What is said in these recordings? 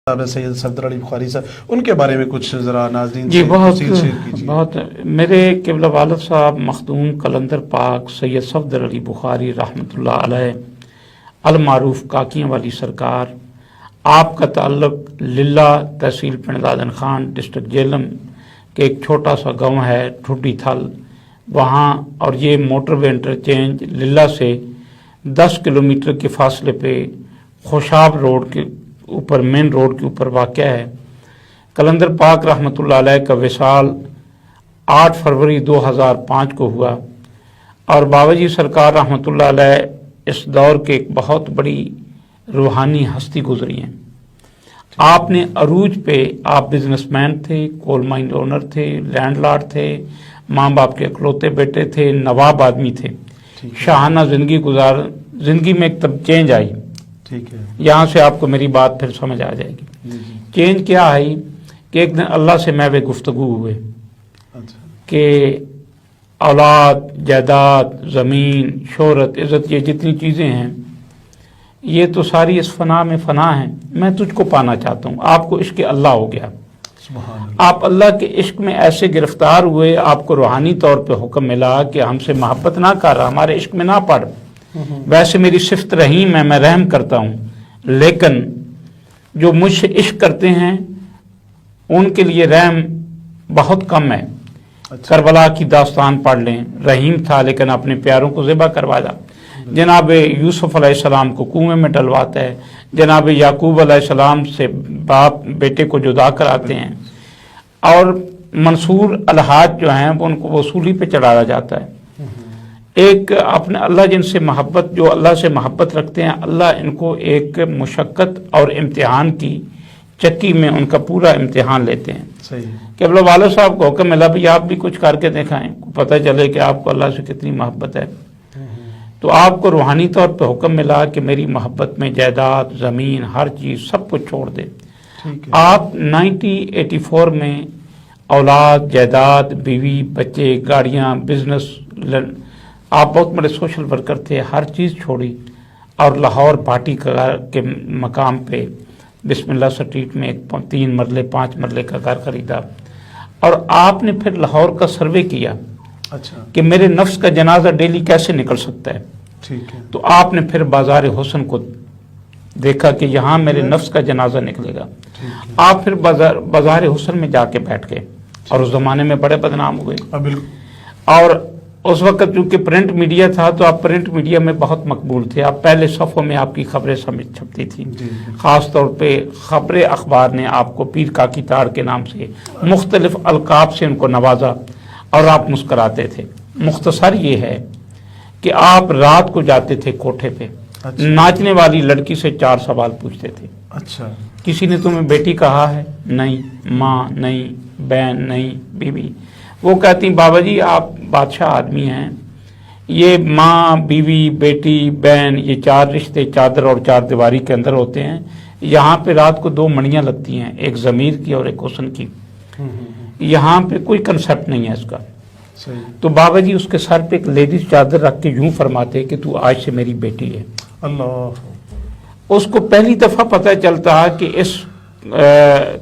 سید صفدر علی بخاری صاحب، ان کے بارے میں کچھ ذرا ناظرین جی سے بہت میرے قبلہ والد صاحب مخدوم قلندر پاک سید صفدر علی بخاری رحمۃ اللہ علیہ المعروف کاکیاں والی سرکار، آپ کا تعلق للہ تحصیل پنڈ دادن خان ڈسٹرکٹ جہلم کے ایک چھوٹا سا گاؤں ہے ٹھڈی تھل وہاں، اور یہ موٹر وے انٹرچینج للہ سے 10 کلومیٹر کے فاصلے پہ خوشاب روڈ کے اوپر مین روڈ کے اوپر واقع ہے۔ قلندر پاک رحمۃ اللہ علیہ کا وصال 8 فروری 2005 کو ہوا، اور بابا جی سرکار رحمۃ اللہ علیہ اس دور کے ایک بہت بڑی روحانی ہستی گزری ہیں۔ آپ نے عروج پہ آپ بزنس مین تھے، کول مائن اونر تھے، لینڈ لارڈ تھے، ماں باپ کے اکلوتے بیٹے تھے، نواب آدمی تھے، شاہانہ زندگی میں ایک تب چینج آئی۔ ٹھیک ہے، یہاں سے آپ کو میری بات پھر سمجھ آ جائے گی۔ چینج کیا آئی کہ ایک دن اللہ سے میں گفتگو ہوئے کہ اولاد، جائیداد، زمین، شہرت، عزت، یہ جتنی چیزیں ہیں یہ تو ساری اس فنا میں فنا ہیں، میں تجھ کو پانا چاہتا ہوں۔ آپ کو عشق اللہ ہو گیا، آپ اللہ کے عشق میں ایسے گرفتار ہوئے، آپ کو روحانی طور پہ حکم ملا کہ ہم سے محبت نہ کر، ہمارے عشق میں نہ پڑ۔ ویسے میری صفت رحیم ہے، میں رحم کرتا ہوں، لیکن جو مجھ سے عشق کرتے ہیں ان کے لیے رحم بہت کم ہے۔ کربلا کی داستان پڑھ لیں، رحیم تھا لیکن اپنے پیاروں کو ذبح کروایا۔ جناب یوسف علیہ السلام کو کنویں میں ڈلواتا ہے، جناب یعقوب علیہ السلام سے باپ بیٹے کو جدا کراتے ہیں، اور منصور الحاج جو ہیں ان کو وصولی پہ چڑھایا جاتا ہے۔ ایک اپنے اللہ جن سے محبت، جو اللہ سے محبت رکھتے ہیں، اللہ ان کو ایک مشقت اور امتحان کی چکی میں ان کا پورا امتحان لیتے ہیں۔ کہ اب والد صاحب کو حکم ملا بھی آپ بھی کچھ کر کے دکھائیں، پتہ چلے کہ آپ کو اللہ سے کتنی محبت ہے۔ تو آپ کو روحانی طور پہ حکم ملا کہ میری محبت میں جائیداد، زمین، ہر چیز سب کچھ چھوڑ دے۔ آپ 1984 میں اولاد، جائیداد، بیوی، بچے، گاڑیاں، بزنس، آپ بہت بڑے سوشل ورکر تھے، ہر چیز چھوڑی اور لاہور بھاٹی کے مقام پہ بسم اللہ سٹریٹ میں ایک 3 مرلے 5 مرلے کا گھر خریدا، اور آپ نے پھر لاہور کا سروے کیا کہ میرے نفس کا جنازہ ڈیلی کیسے نکل سکتا ہے۔ تو آپ نے پھر بازار حسن کو دیکھا کہ یہاں میرے نفس کا جنازہ نکلے گا۔ آپ پھر بازار حسن میں جا کے بیٹھ گئے اور اس زمانے میں بڑے بدنام ہوئے، اور اس وقت چونکہ پرنٹ میڈیا تھا تو آپ پرنٹ میڈیا میں بہت مقبول تھے، آپ پہلے صفحوں میں آپ کی خبریں چھپتی تھیں۔ خاص طور پہ خبر اخبار نے آپ کو پیر کاکی تاڑ کے نام سے مختلف القاب سے ان کو نوازا، اور آپ مسکراتے تھے۔ مختصر یہ ہے کہ آپ رات کو جاتے تھے کوٹھے پہ، ناچنے والی لڑکی سے 4 سوال پوچھتے تھے۔ کسی نے تمہیں بیٹی کہا ہے؟ نہیں۔ ماں؟ نہیں۔ بہن؟ نہیں۔ بیوی؟ وہ کہتی بابا جی آپ بادشاہ آدمی ہیں، یہ ماں، بیوی، بیٹی، بہن، یہ 4 رشتے چادر اور 4 دیواری کے اندر ہوتے ہیں، یہاں پہ رات کو 2 منڑیاں لگتی ہیں، ایک ضمیر کی اور ایک حسن کی، یہاں پہ کوئی کنسپٹ نہیں ہے اس کا۔ تو بابا جی اس کے سر پہ ایک لیڈیز چادر رکھ کے یوں فرماتے کہ تو آج سے میری بیٹی ہے۔ اللہ، اس کو پہلی دفعہ پتہ چلتا کہ اس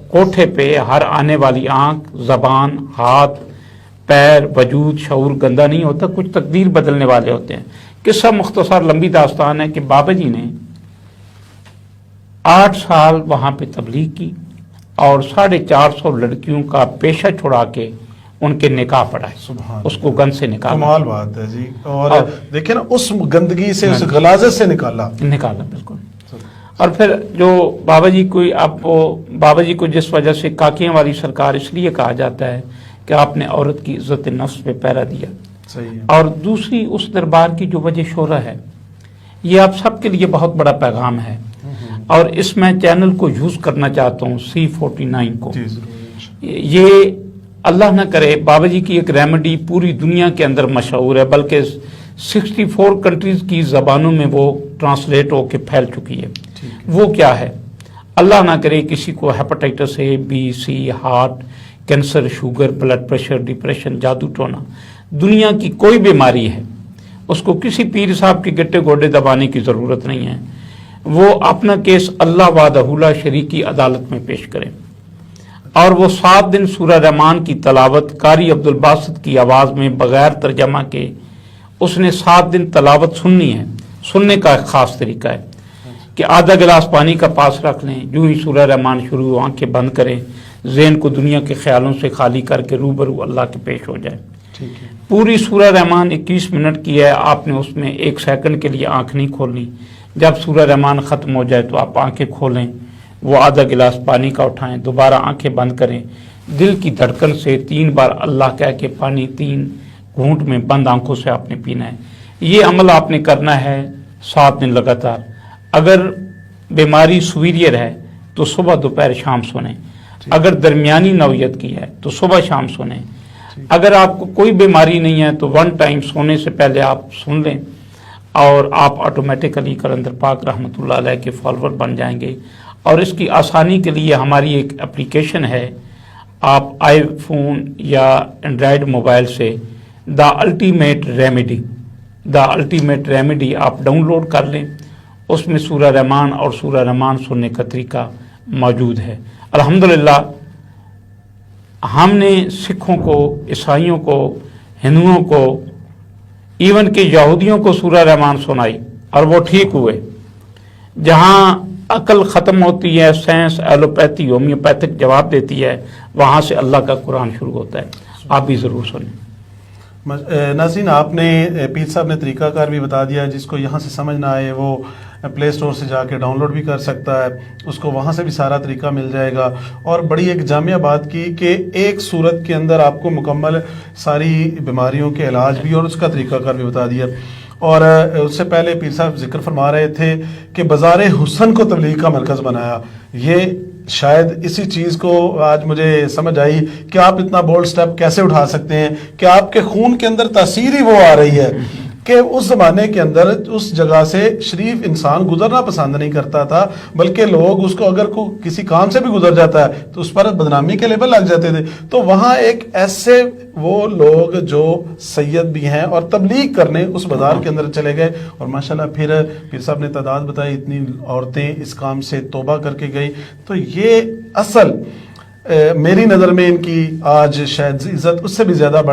کوٹھے پہ ہر آنے والی آنکھ، زبان، ہاتھ، پیر، وجود، شعور گندا نہیں ہوتا، کچھ تقدیر بدلنے والے ہوتے ہیں۔ قصہ مختصر لمبی داستان ہے کہ بابا جی نے 8 سال وہاں پہ تبلیغ کی اور 450 لڑکیوں کا پیشہ چھڑا کے ان کے نکاح پڑھائے، اس کو گند سے نکالا۔ کمال بات ہے جی، اور دیکھیں نا اس گندگی سے، اس غلاظت سے نکالا بالکل۔ اور پھر جو بابا جی کو بابا جی کو جس وجہ سے کاکیاں والی سرکار اس لیے کہا جاتا ہے کہ آپ نے عورت کی عزت نفس پہ پہرا دیا۔ اور دوسری اس دربار کی جو وجہ شہرہ ہے، یہ آپ سب کے لیے بہت بڑا پیغام ہے، اور اس میں چینل کو یوز کرنا چاہتا ہوں C49 کو۔ یہ اللہ نہ کرے بابا جی کی ایک ریمیڈی پوری دنیا کے اندر مشہور ہے، بلکہ 64 کنٹریز کی زبانوں میں وہ ٹرانسلیٹ ہو کے پھیل چکی ہے۔ وہ کیا ہے؟ اللہ نہ کرے کسی کو hepatitis A B C، heart, cancer, sugar, blood pressure, depression, جادو ٹونا، دنیا کی کوئی بیماری ہے، اس کو کسی پیر صاحب کے گٹے گوڈے دبانے کی ضرورت نہیں ہے۔ وہ اپنا کیس اللہ وحدہ لا شریک کی عدالت میں پیش کریں، اور وہ 7 دن سورہ رحمان کی تلاوت قاری عبدالباسط کی آواز میں بغیر ترجمہ کے اس نے 7 دن تلاوت سننی ہے۔ سننے کا ایک خاص طریقہ ہے کہ آدھا گلاس پانی کا پاس رکھ لیں، جو ہی سورہ رحمان شروع ہو آنکھیں بند کریں، ذہن کو دنیا کے خیالوں سے خالی کر کے روبرو اللہ کے پیش ہو جائے۔ پوری سورہ رحمان 21 منٹ کی ہے، آپ نے اس میں 1 سیکنڈ کے لیے آنکھ نہیں کھولنی۔ جب سورہ رحمان ختم ہو جائے تو آپ آنکھیں کھولیں، وہ آدھا گلاس پانی کا اٹھائیں، دوبارہ آنکھیں بند کریں، دل کی دھڑکن سے 3 بار اللہ کہہ کے پانی 3 گھونٹ میں بند آنکھوں سے آپ نے پینا ہے۔ یہ عمل آپ نے کرنا ہے 7 دن لگاتار۔ اگر بیماری سویریئر ہے تو صبح دوپہر شام سنیں، اگر درمیانی نوعیت کی ہے تو صبح شام سنیں، اگر آپ کو کوئی بیماری نہیں ہے تو 1 ٹائم سونے سے پہلے آپ سن لیں، اور آپ آٹومیٹیکلی قلندر پاک رحمۃ اللہ علیہ کے فالوور بن جائیں گے۔ اور اس کی آسانی کے لیے ہماری ایک اپلیکیشن ہے، آپ آئی فون یا اینڈرائڈ موبائل سے دا الٹیمیٹ ریمیڈی آپ ڈاؤن لوڈ کر لیں، اس میں سورہ رحمان اور سورہ رحمان سننے کا طریقہ موجود ہے۔ الحمدللہ ہم نے سکھوں کو، عیسائیوں کو، ہندوؤں کو، ایون کہ یہودیوں کو سورہ رحمان سنائی اور وہ ٹھیک ہوئے۔ جہاں عقل ختم ہوتی ہے، سائنس، ایلوپیتھی، ہومیوپیتھک جواب دیتی ہے، وہاں سے اللہ کا قرآن شروع ہوتا ہے۔ آپ بھی ضرور سنیں۔ ناظرین، آپ نے پیر صاحب نے طریقہ کار بھی بتا دیا، جس کو یہاں سے سمجھ نہ آئے وہ پلے اسٹور سے جا کے ڈاؤن لوڈ بھی کر سکتا ہے، اس کو وہاں سے بھی سارا طریقہ مل جائے گا۔ اور بڑی ایک جامعہ بات کی کہ ایک صورت کے اندر آپ کو مکمل ساری بیماریوں کے علاج بھی اور اس کا طریقہ کار بھی بتا دیا۔ اور اس سے پہلے پیر صاحب ذکر فرما رہے تھے کہ بازار حسن کو تبلیغ کا مرکز بنایا۔ یہ شاید اسی چیز کو آج مجھے سمجھ آئی کہ آپ اتنا بولڈ سٹیپ کیسے اٹھا سکتے ہیں کہ آپ کے خون کے اندر تاثیر ہی وہ آ رہی ہے کہ اس زمانے کے اندر اس جگہ سے شریف انسان گزرنا پسند نہیں کرتا تھا، بلکہ لوگ اس کو اگر کسی کام سے بھی گزر جاتا ہے تو اس پر بدنامی کے لیبل لگ جاتے تھے۔ تو وہاں ایک ایسے وہ لوگ جو سید بھی ہیں اور تبلیغ کرنے اس بازار کے اندر چلے گئے، اور ماشاءاللہ پھر پیر صاحب نے تعداد بتائی، اتنی عورتیں اس کام سے توبہ کر کے گئی۔ تو یہ اصل میری نظر میں ان کی آج شاید عزت اس سے بھی زیادہ بڑھ